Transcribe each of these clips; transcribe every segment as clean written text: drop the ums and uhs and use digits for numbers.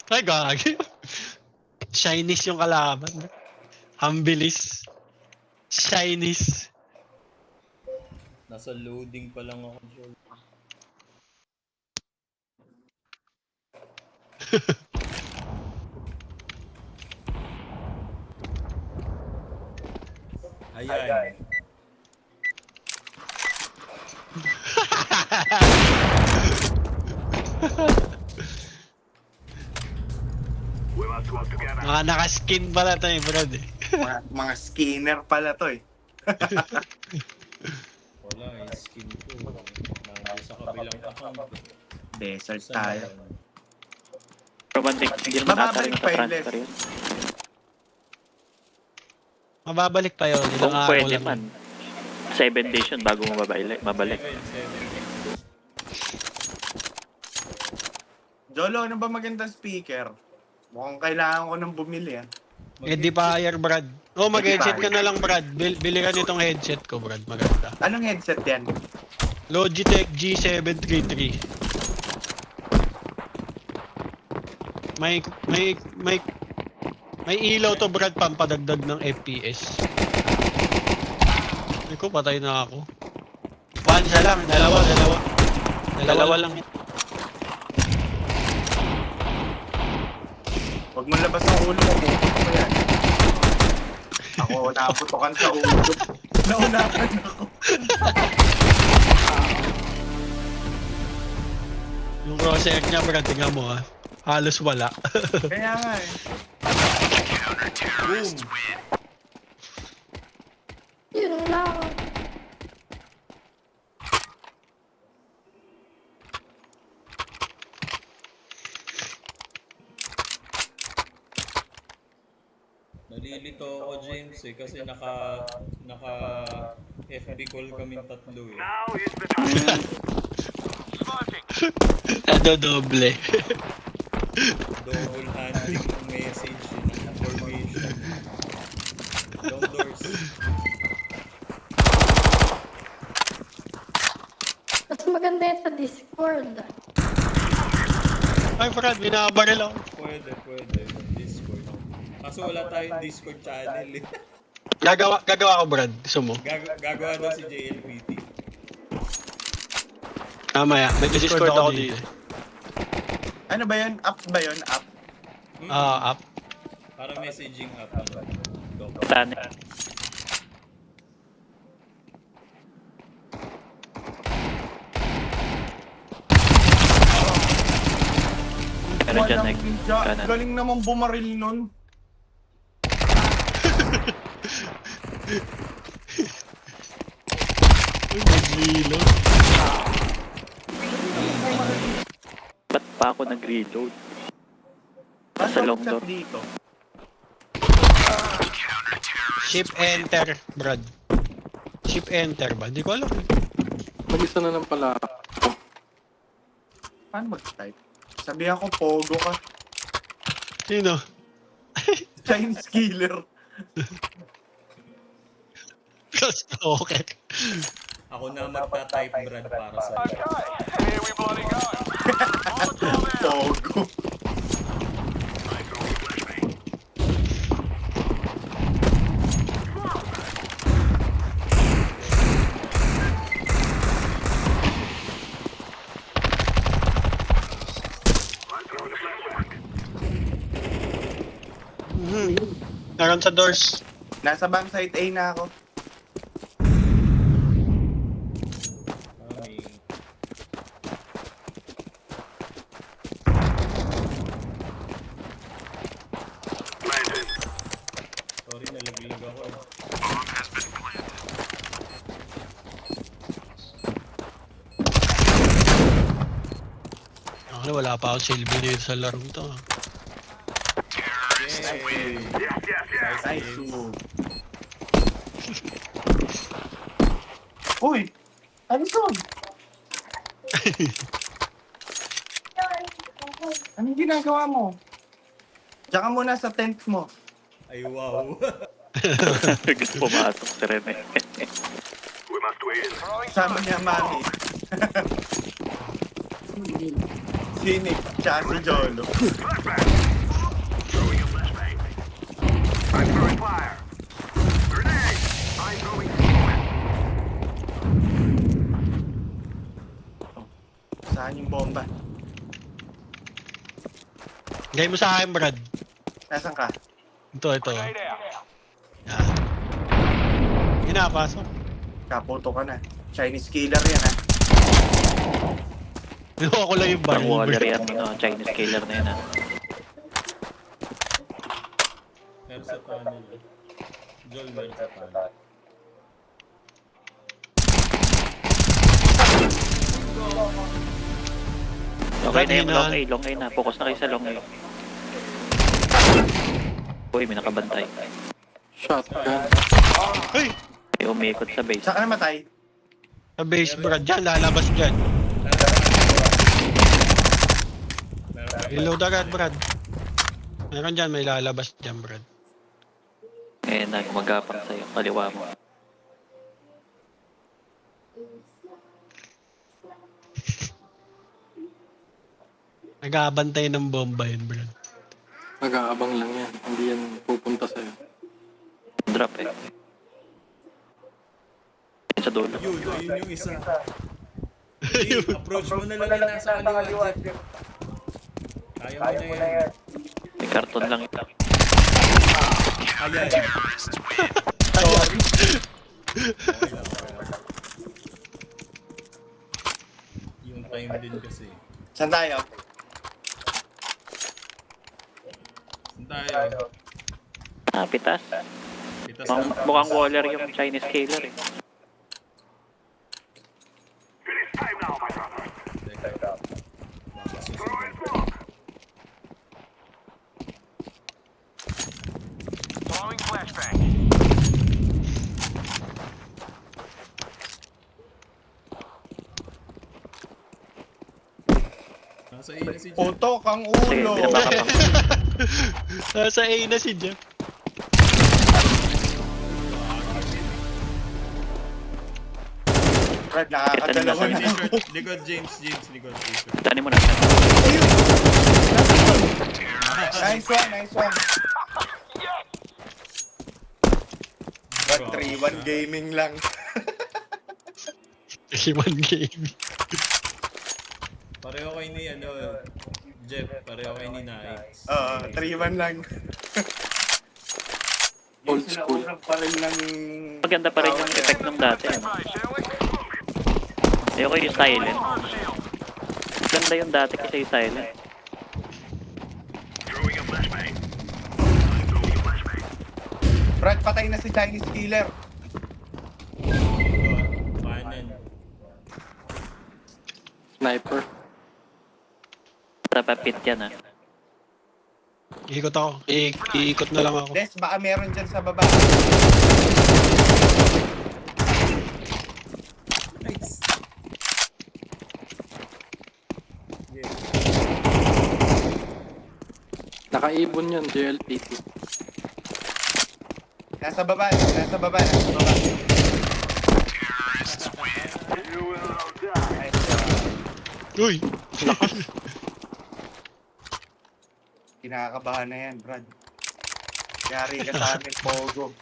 Ay, gagi. Chinese yung kalaban. Ambilis. Chinese. Nasa loading pa lang ako, Joel. Ayan. Mga naka-skin pala tayo, Brad eh. Mga skinner pala to eh. Wala eh, skin ko. Nandiyan sa kabilang account. Desert Saan tayo. ba yun? Romantic, hindi naman ata rin Mababalik pa yun, nakatransfer yun. Mababalik pa yun. Ilang Kung araw pwede lang. man. 7 days yun bago mo babalik. 7. Jolo, ano ba magandang speaker? Mukhang kailangan ko nang bumili ah. Edifier, Brad. Oh, mag-headset ka na lang, Brad. Bili ka nitong headset ko, Brad. Maganda. Anong headset yan? Logitech G733. May ilaw to, Brad, pampadagdag ng FPS. Ay ko, patay na ako. One, isa lang. Dalawa lang. Huwag mo labas ang ulo mo. Puputok ko yan. Ako, naputokan sa ulo. Naunapan ako. Yung crosshair niya, Brad, tingnan mo ha. Halos wala. Kaya nga eh. Boom! Yun lang. Nalilito ako, James eh, kasi naka FB call kaming tatlo eh. Doble. Double handling ng message ng information. Long doors. Mas maganda yan sa Discord. Ay, Brad, binabaril ako. Pwede. Discord. Kaso wala tayong Discord channel eh. Gagawa ko, Brad. Gusto mo? Gagawa daw si JLPT. Tama yan. May Discord ako dito. Ano ba yun? App ba yun? App? App. Para messaging app. Ano? Plan. Pero dyan Walang kanan. galing naman bumaril nun. Nag-reload. Ba't pa ako nag-reload? Nasa long door. Dito. Shift enter, Brad. Shift enter ba? Di ko alam. Mag-isa na lang pala. Paano mag-type? Sabihan ko, pogo ka. Sino? Chinese killer. Stalker. Ako na magta-type Brad para sa Pogo. Naroon sa doors. Nasa bank side A na ako. Ay. Sorry, nalaglag ako eh. Ano, wala pa akong silbi dito sa laro to. Yay! Nice move. Uy! Alison! Anong ginagawa mo? Diyan ka muna sa tent mo. Ay, wow. Gusto pumasok si Rene. Sama niya, mami. Sinik, tsaka si Jolo. Saan yung bomba? Gay mo sa akin, Brad. Nasaan ka? Ito. Yan. Pinapasok. Kaputo ka na. Chinese killer yan ha. Niluwa ko lang yung Parang barrel, waller Brad. yan, Chinese killer na yun ah. Meron sa tunnel. Joel, meron sa tunnel. Okay na yung Brad, long A na. Focus na kayo sa long A. Uy, may nakabantay. Shotgun. Uy! May umiikot sa base. Saan ka namatay? Sa base, Brad. Dyan, lalabas dyan. Reload agad, Brad. Meron dyan, may lalabas dyan, Brad. Eh, nagmagapang sa'yo. Kaliwa mo. Nag-aabantay ng bomba yun, Brad. Nag-aabang lang yan. Hindi yan pupunta sa'yo. Drop eh. Yun sa dulo. Yun yung isa. Hey, approach mo na lang yung nasa kaliwa, Jeff. Kaya mo na yan. May karton lang ito. Ayan. Yung time din kasi. Saan tayo? Saan tayo? Ah, pitas. Pitas Mukhang waller yung Chinese killer eh. Nasa A na si Jeff. Puto kang Kasi ulo. binabakabang. Nasa A na si Jeff. Brad, nakakadalawa na ako. Likod, James, likod. Tani mo na. Nice one. Brad, 3-1 gaming lang. Iwan game. Pareho kayo ni, Jeff, pareho kayo ni Naix. 3-1 lang. Old school. Pa rin ng... Maganda pa rin yung effect nung dati. Ano? Ayoko yung silent. Ganda yung dati kasi yung silent. Brad, patay na si Chinese killer. Kanan. Sniper. Tapapit yan ah. Iikot ako. Iikot na lang ako. Des, baka meron dyan sa baba. Nice. Yeah. Nakaibon yan, JLPT. Nasa baba. Uy! Kinakabahan na yan, Brad. Yari ka sa amin, Pogo.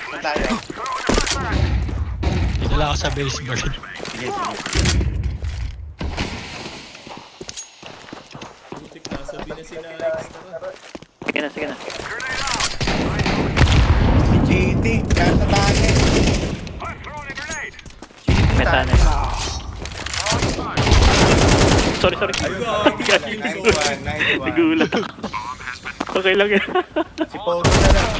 Saan tayo? Dinala ako sa base, Brad. Sige. Butik nasabi na si Naix. Sige na. Si GT, nasa tayo. May tunnel. Sorry. Nice one. Nagulat ako. Okay lang yan. Si Pogo na lang.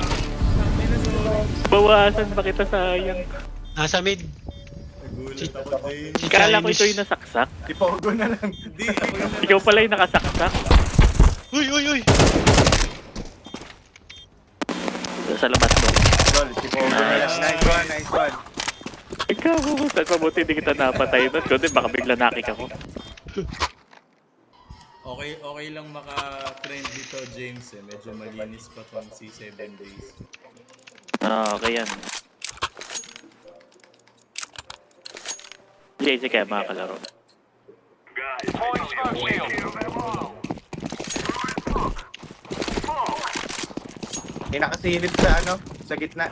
Bawasan pa kita sayang. Nasa mid. Nagulat ako din. Si Kala ko Chinese. ito yung nasaksak. Si Pogo na lang. Hindi, ako yung Ikaw pala yung nakasaksak. Uy! Sa labas ko. Gol, si Pogo na lang. Nice one. Ikaw, saan mabuti hindi kita napatay nun? Kundi baka bigla nakik ako. Okay lang maka-trend dito, James eh. Medyo malinis pa tong si 7 days. Okay yan. JC kaya makakalaro. Nakasilip sa ano, sa gitna.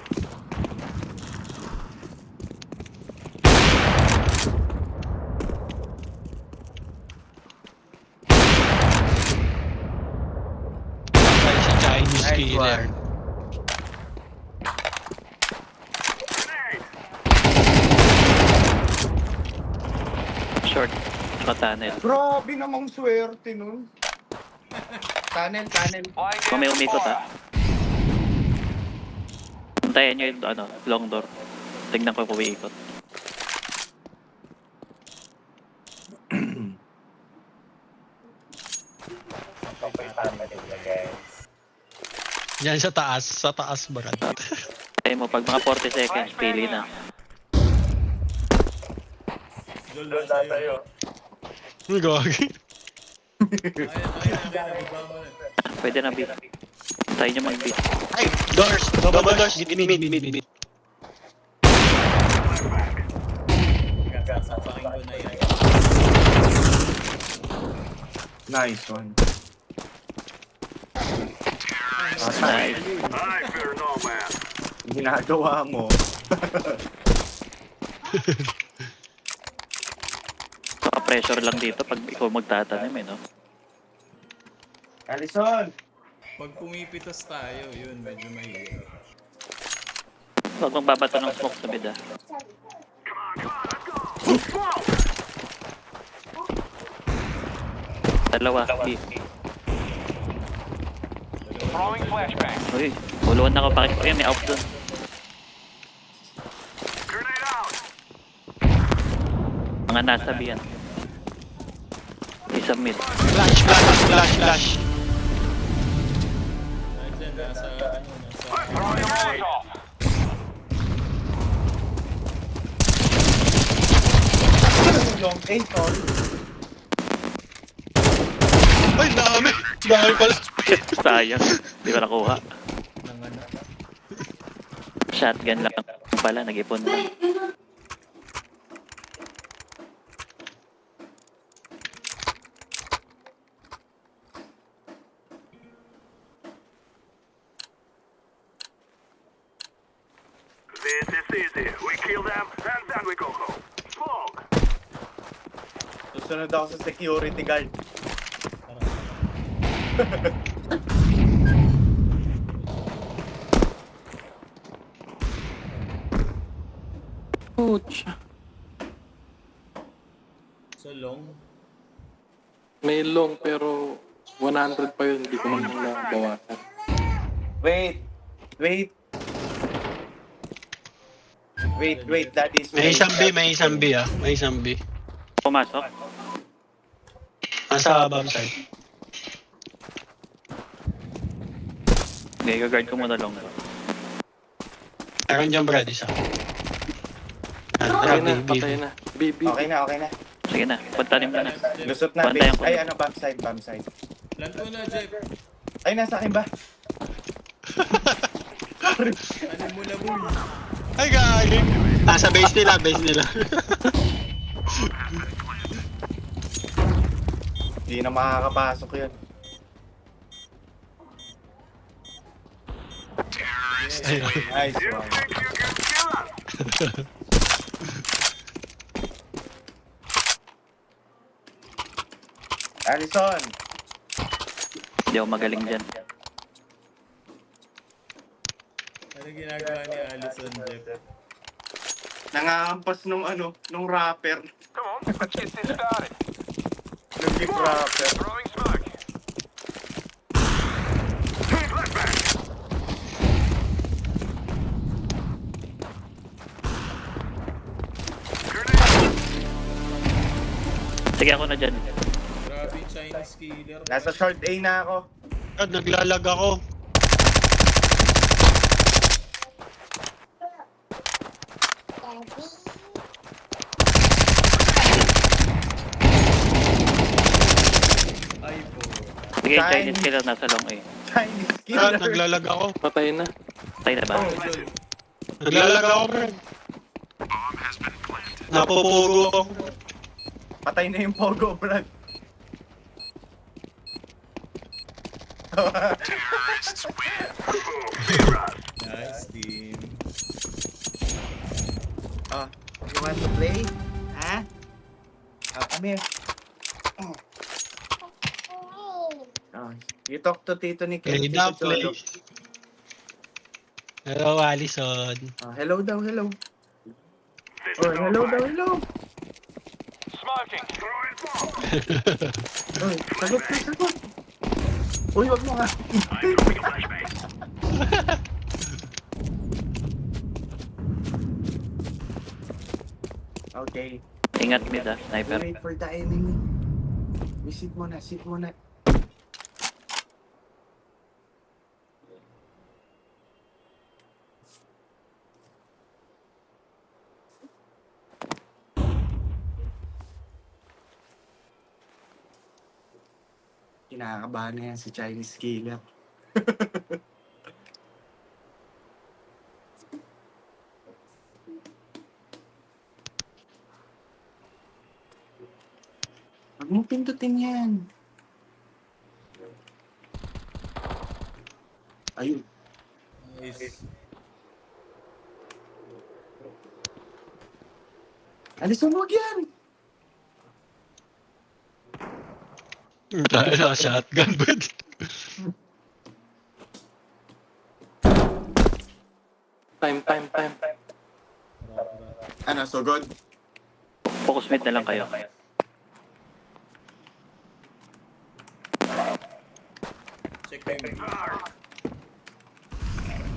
Patay si Chinese Nice killer. one. Short. Tsaka tunnel. Grabe namang swerte nun. Tunnel. Kung may umikot ha. Puntayan nyo yung long door. Tignan ko kung umiikot. Yan sa taas, Brad. Tayo mo, pag mga 40 seconds, pili na. Joel, nasa sa'yo. Ang gagi. Ayan, baba mo na. Pwede na B. Tayo nyo mag-B. Ay, doors. Double doors. Mid. Sasapakin ko na yan. Nice one. Nice. Ginagawa mo. Pressure lang dito pag ikaw magtatanim no? Alison! Pag pumipitas tayo, yun, medyo mahirap. Huwag magbabato ng smoke sa bida. Dalawa. B. Uy, huluan na ako pakit. Uy, may out doon. Mga nasa B yan. Isa mid. Flash. Nandyan, nasa... Long 8 tol. Ay, dami pala. Sayang. Di ko nakuha. Nanganak. Shotgun lang pala. Nag-ipon lang. This is easy. We kill them and then we go home. Smoke! Susunod ako sa security guard. Ouch. So long. May long pero 100 pa yun. Hindi ko man nabawasan. Wait. That is... May isang B ah. May isang B. Pumasok. Nasa bomb site. Okay, guard ko muna long. Meron dyan, Brad, isa. Patay na, B. patay na. BB. Okay na. Sige na, pagtanim ka na. Lusot na. Bantayan ko. Ay, ano, bomb side. Lanto na, Jeff. Ay, nasa akin ba? Ano mo na, boom? Ay, gagi. Nasa base nila. Hindi na makakapasok yun. Nice You one. think you can kill us? Alison! Hindi ako magaling dyan. Ano ginagawa ni Allison, Jeff? Nangahampas nung rapper. Come on, let's get this started. Nung gift rapper. Throwing smoke. Flashback. Sige ako na dyan. Grabe yung Chinese killer. Nasa short A na ako. Brad, naglalag ako. Ay, Sige, Chinese killer nasa long A. Chinese Brad, killer. naglalag ako. Patay na. Tayo na ba? Naglalag ako, Brad. Napupugo ako. Patay na yung Pogo, Brad. Nice team. Oh, you want to play? Ha? Come here. Oh, you talk to Tito ni Play Ken. na, Tito play. Cholo. Hello, Allison. Oh, hello daw, hello. Oh, hello daw, hello. Smoking. Throwing smoke. Uy, sagot ka, sagot. Uy, wag mo nga. I'm throwing a flashbang. Okay. Ingat mid ah, sniper. Wait for the enemy. Sit muna, sit muna. Kinakabahan na yan si Chinese killer. Huwag mo pindutin yan. Ayun. Nice. Alison, huwag yan! Tayo na, shotgun, Brad. Time. Ano, so good? Focus mid na lang kayo. Check time.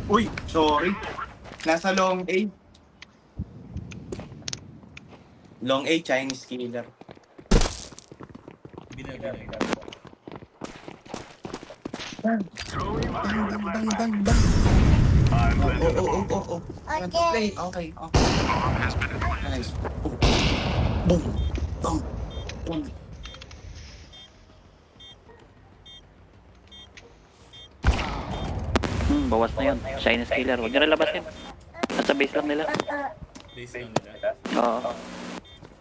Uy, sorry. Nasa long A. Long A, Chinese killer. Bina. Bang, bang. Oh. Want to play? Okay. Nice. Boom. Bawas na yun. Chinese killer. Huwag nyo na labasin. Nasa base lang nila. Base lang nila. Oo.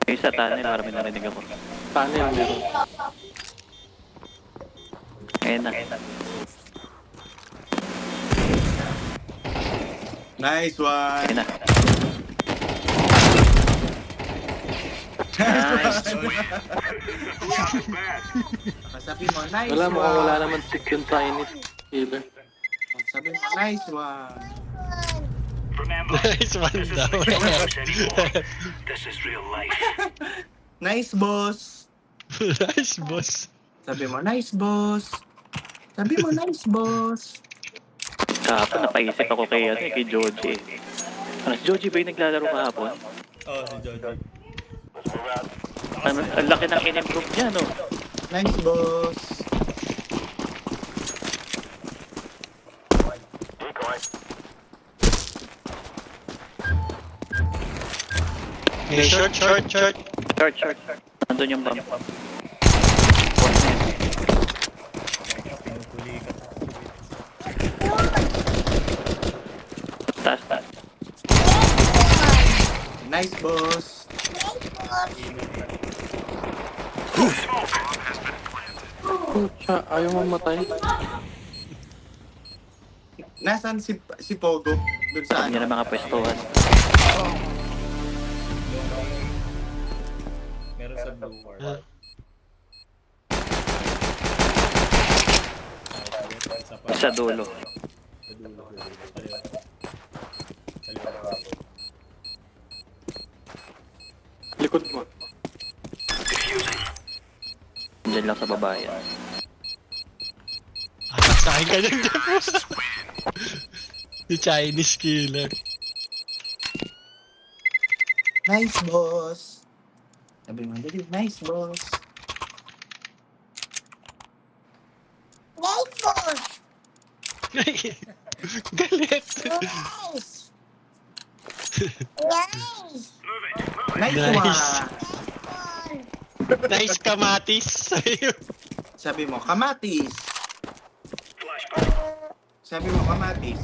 Yung isa tunnel, marami narinig ako. Tunnel meron. Ayun na. Nice one. Ayun na. Nice. Bad. Sabi mo, nice Wala, one. mukhang wala naman check yung Chinese killer. Sabi mo, nice one. Remember, Nice one this is daw. not English anymore. This is real life. Nice, boss. Nice, boss. Sabi mo, nice, boss. Sabi mo, nice, boss. Kahapon, napaisip ako kay Joji. Ano, si Joji ba yung naglalaro kahapon? Oh, si Jojo. Ano, ang laki ng in-improve niya, no? Nice, boss. Decoy. Okay, short. Short. Nandun yung bomb. Pinupuli ka. Taas. Nice, boss. Pucha, ayaw mamatay. Nasaan si Pogo? Doon sa Alam niya ano? na mga pwestuhan. Meron sa blue ward. Ah. Isa pa. Sa dulo. Sa dulo. Kaliwa. Likod mo. Diyan lang sa baba yan. Atak sa akin ka dyan, boss. The Chinese killer. Nice, boss. Sabi mo, dali, nice, boss. Nice boss! Galit. Nice! Nice! Nice, Nice. one. Nice kamatis. Sabi mo, kamatis. Sabi mo, kamatis.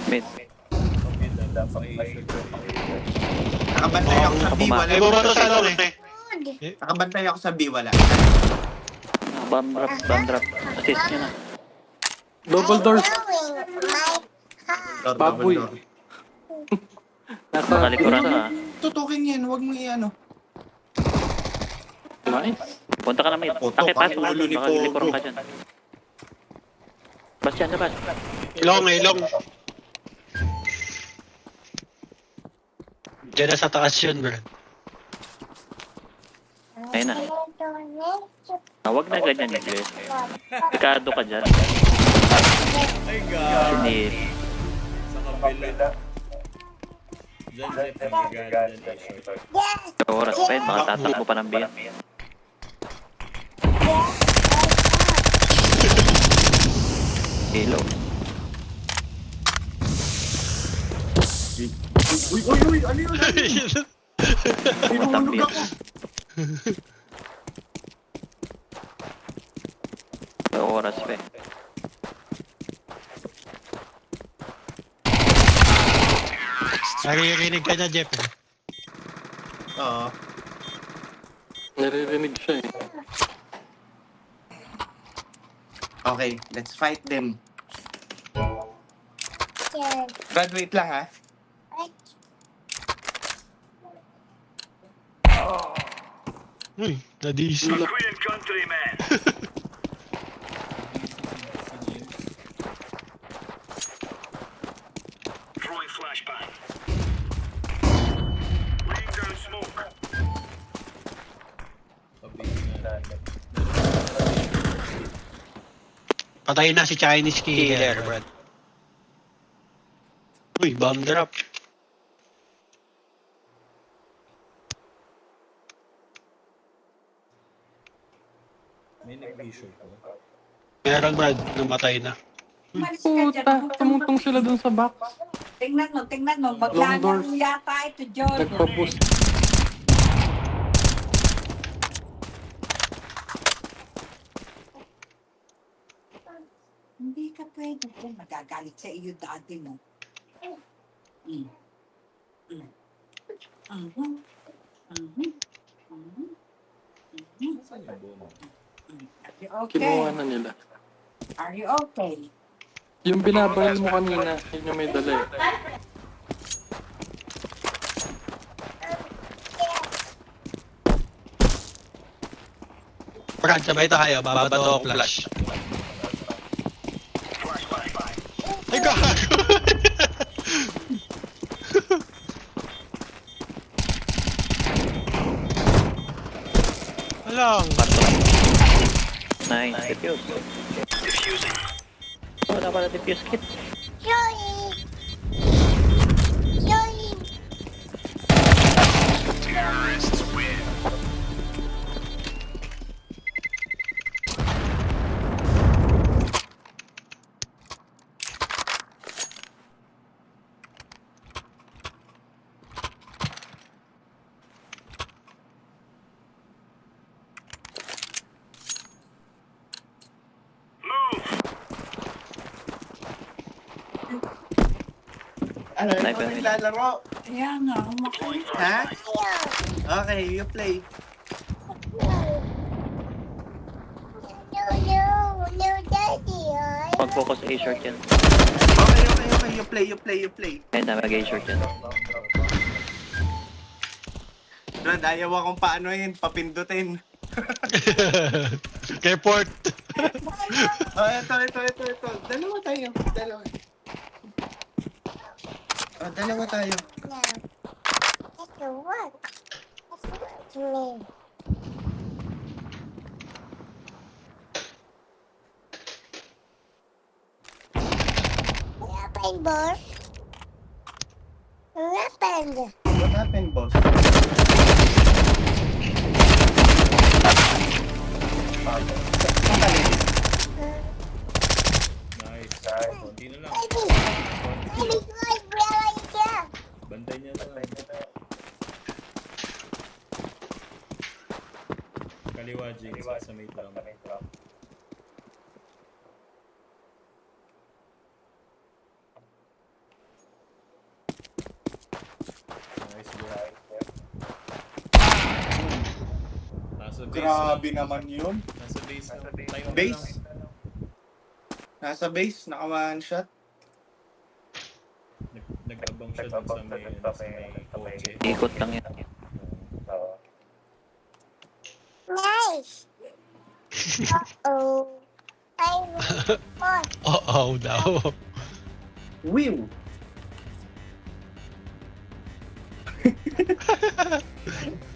Mid. Nakabantay ako sa B, wala. Ay, bumato sa long eh. Nakabantay ako sa B, wala. Bomb drop. Assist nyo na. Double doors. Door, Baboy. double door. Nasa Makalikuran ka. Tutukin yan, huwag mo i-ano. Nice. Punta ka na mid. Puto, Takip, pasok ka ulo dun. ni Makalikuran Pogo. ka dyan. Bas dyan, labas. Long eh, long. Diyan na sa taas yun, Brad. Ayun na. Huwag na ganyan yung guys. Pikado ka dyan. Ay, God. Sinil. Sa kabila. Diyan, Jeff. Nagagalit dyan, eh. Oras pa yun. Baka tatakbo pa ng biyan. Hello. Uy, ano yun? Pumatang biyan. Oras pa eh. Naririnig ka na, Jeff. Eh. Oo. Naririnig siya eh. Okay, let's fight them. Graduate lang, ha? Uy, na-DC. Korean countryman. Throwing flashbang. Laying down smoke. Patay na si Chinese killer, Brad. Uy, bomb drop. May nag-issue ko. Meron, Brad. Namatay na. Puta, tumutong sila dun sa box. Tingnan mo. Long Maglalang doors. yata ito, Jordan. Nagpa-boost. Hindi ka pwede kung magagalit sa iyo, daddy mo. Mm. Mm. Mhm. Mhm. Mhm. Mhm. Saan yung bomo? Are you Kinuha okay? na nila. Are you okay? Yung binabaril mo kanina, yun yung may dala eh. Brad, sabay tayo. Babato ako flash. Ay, gago! Alang. Nice. Defuse. Wala pala defuse kit. Ano, ikaw Sniper. naglalaro? Kaya nga, umakit. Ha? Okay, you play. Mag-focus A short yan. Okay, you play. Ayun na, mag-A short yan. Brad, ayaw akong paano yun, papindutin. Report. Oh, ito. Dalawa tayo. Oh, dalawa tayo. What happened, boss? Nice. Konti na lang. Bantay niya sa kaliwa, Jing. Nasa may drum. Nice bro. Nasa base. Grabe naman yun. Nasa base. Tayo na Base. lang. Nasa base, naka one shot. Nag-abang siya dun sa may kotse. Ikot lang yan. Nice! Uh-oh. I want. Oo daw. Whew!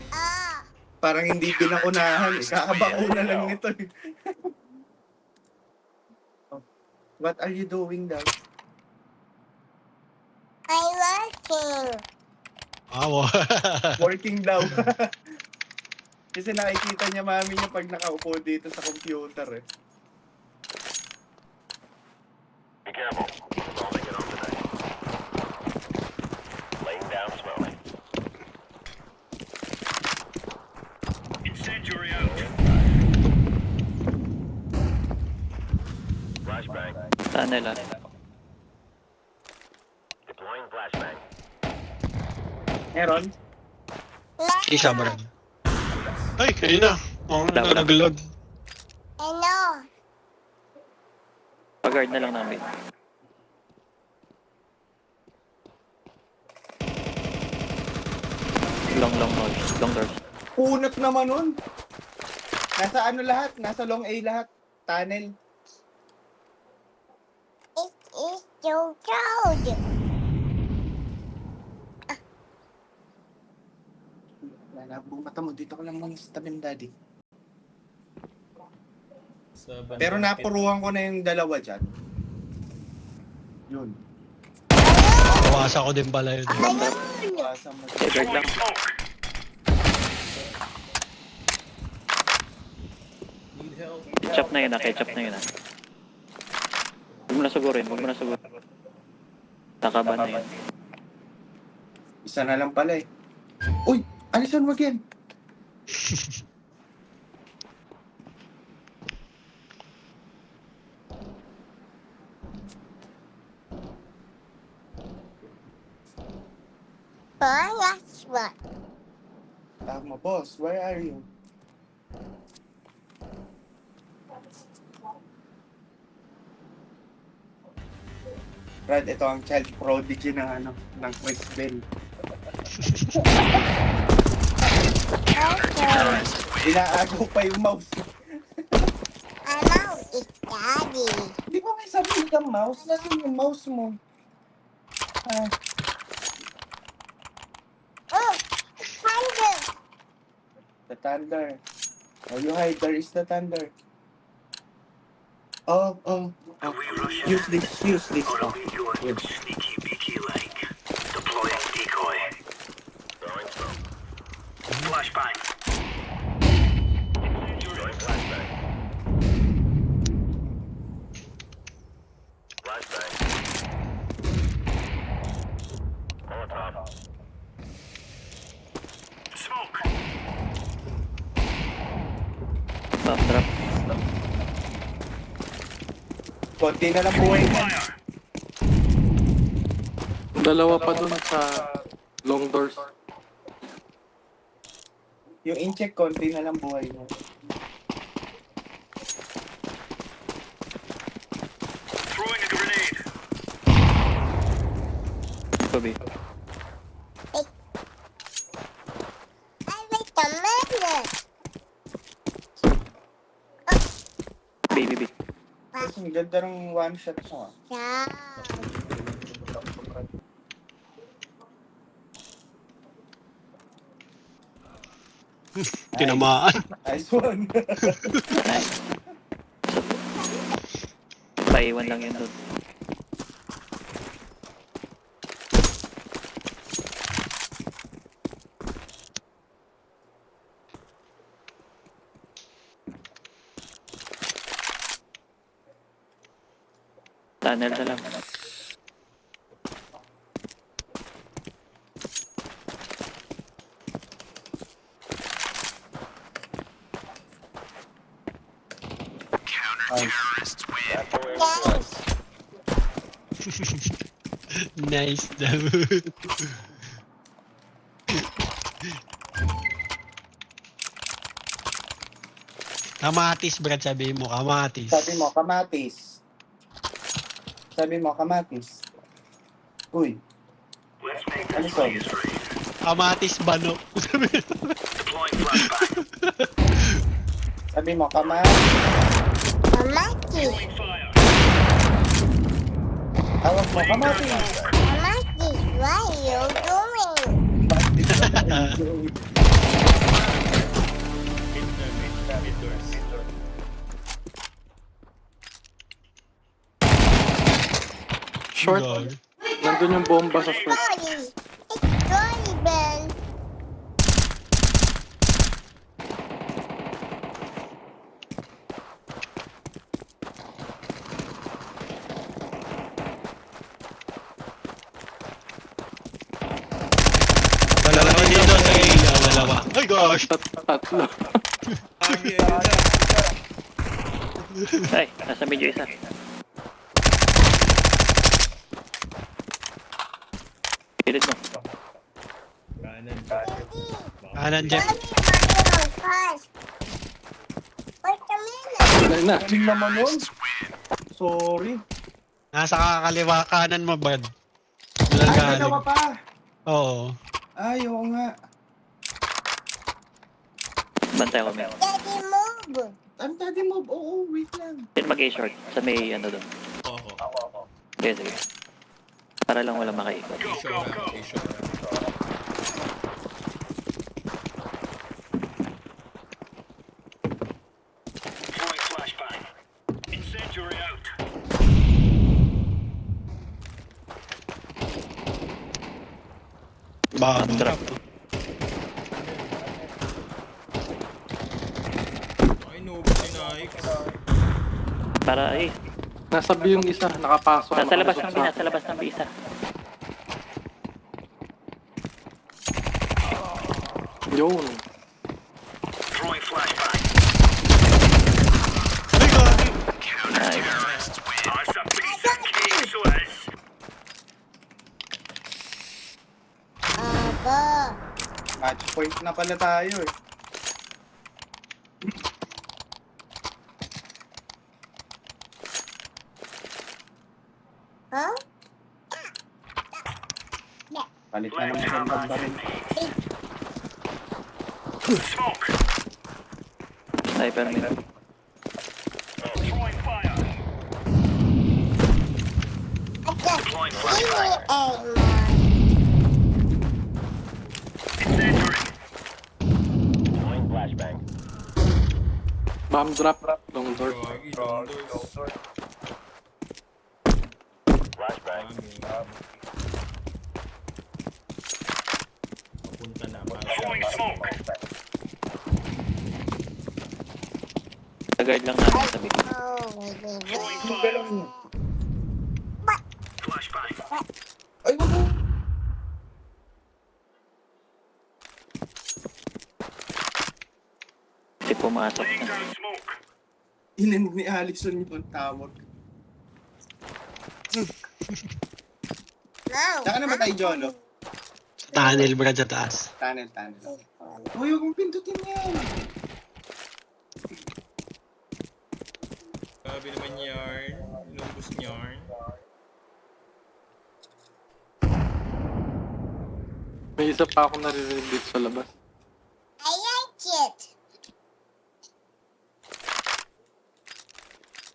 Ah! Parang hindi pinakunahan eh. Kakabakuna lang nito eh. What are you doing daw? I'm working. Awa. Working daw. Kasi nakikita niya mami niya pag nakaupo dito sa computer eh. Be careful. Let's all make it home tonight. Laying down smoke. Incendiary out. Flashbang. Tunnel ah. Deploying flashbang. Meron? Isa, Brad. Ay, kayo na. Oo, Wala. nag-log. Hello. Pag-guard na lang namin. Long doors. Long doors. Punot naman nun. Nasa ano lahat? Nasa long A lahat. Tunnel. It is so cold. Lalabo mata mo. Dito ka lang muna sa tabi ng daddy. Sa bandang Pero pit. napuruhan ko na yung dalawa dyan. Yun. Bawasan ko din pala yun. Iwasan mo. Okay, guard lang. Need help. Ketchup na yun ah. Ketchup na yun ah. Huwag mo na sugurin. Takaban na yun. Isa na lang pala eh. Uy! Alisan mo again! That's what. Tama, boss. Where are you? Brad, ito ang child prodigy ng ano, ng Chris Bell. Okay. Inaagaw pa yung mouse. I'm out. It's daddy. Di ba may sabi kang mouse? Nasaan yung mouse mo? Ah, Oh, thunder. the thunder. Oh, you hide. There is the thunder. Oh. Use this. Oh. Yes. Sneaky beaky like. Deploying decoy. Throwing smoke. Flashbang. Throwing flashbang. Flashbang. Molotov. Smoke. Bomb drop. Konti na lang buhay mo. Fire. Dalawa pa dun sa long doors. Yung in-check, konti na lang buhay mo. Throwing a grenade. Kobe. I like the magnet. B. Tapos ang ganda ng one shot mo ah. Yeah. Tinamaan. Nice one. Paiwan lang yun doon. Tunnel na lang. Guys, Nice daw. Kamatis, Brad, sabi mo. Kamatis. Sabi mo, kamatis. Sabi mo, kamatis. Uy, Let's make ano this to? history. Kamatis bano. Deploying flashbang. Sabi mo, kamatis. Kamaki. Fire. Tawag mo, kamatis. Kamaki, what are you doing? Mid doors. Short. Gag. Nandun yung bomba sa short. Sorry. It's Johnny Bell. Dalawa dito sa ilaw. Dalawa. Ay, gosh. Tatlo. Agi, ayun na. Ay, nasa medyo isa. Pilit mo. Kanan. Kanan, Jeff. Johnny, Mario, fast. Wait a minute. Wala na. Galing naman nun. Sorry. Nasa kakaliwa kanan mo, Brad. Ay, Galing. dalawa pa. Oo. Ay, oo nga. Bantay ko, men. Daddy, move. Ang daddy mo, oo, wait lang. Yan mag-a-short sa may ano doon. Ako. Sige, sige. Para lang wala makaikot. Show na. Show na. Deploying flashbang. Incendiary out. Backdraft. Ay, no, si Nike. Para eh. Nasa B yung isa. Nakapasok. Nasa labas ng Nakasok sa- nasa labas ng isa. Yun. Deploying flashbang. Ay, gagi. Nice. That's a piece of cake, Suez. Aba. Match point na pala tayo eh. Huh? Palit na naman ang pagkain. Smoke. Sniper mo. Throwing fire. Deploying flashbang. Incendiary. Deploying flashbang. Bomb drop. Long door. Gagi, long doors. Flashbang. Papunta na. Throwing smoke. Sa-guard lang natin sa big. Throwing fire. Flashbang. Ay, wag mo. Kasi pumasok Laying na. down smoke. Ininig ni Alison yung tawag. Saan naman tayo, Jolo? Tunnel, Brad, sa taas. Tunnel. Uy, huwag mong pindutin yan. Sabi naman yarn. Inumbos yarn. May isa pa ako naririnig dito sa labas. I like it.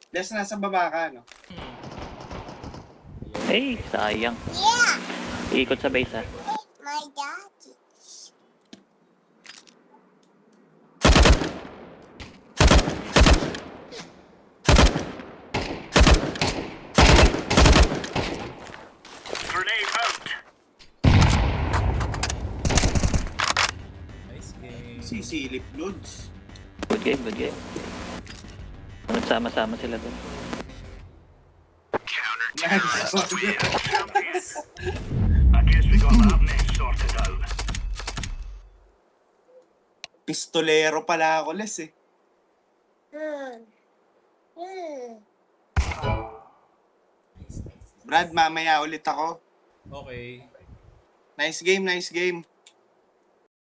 Des, nasa baba ka, no? Hey, sayang. Yeah, Iikot sa base ha. it's my daddy. Grenade out. Nice game. Sisilip loads. Good game, good game. Nagsama-sama sila dun. Nice. I guess we got that mess sorted out. Pistolero pala ako, Les eh. Hmm. Brad, mamaya ulit ako. Okay. Nice game, nice game.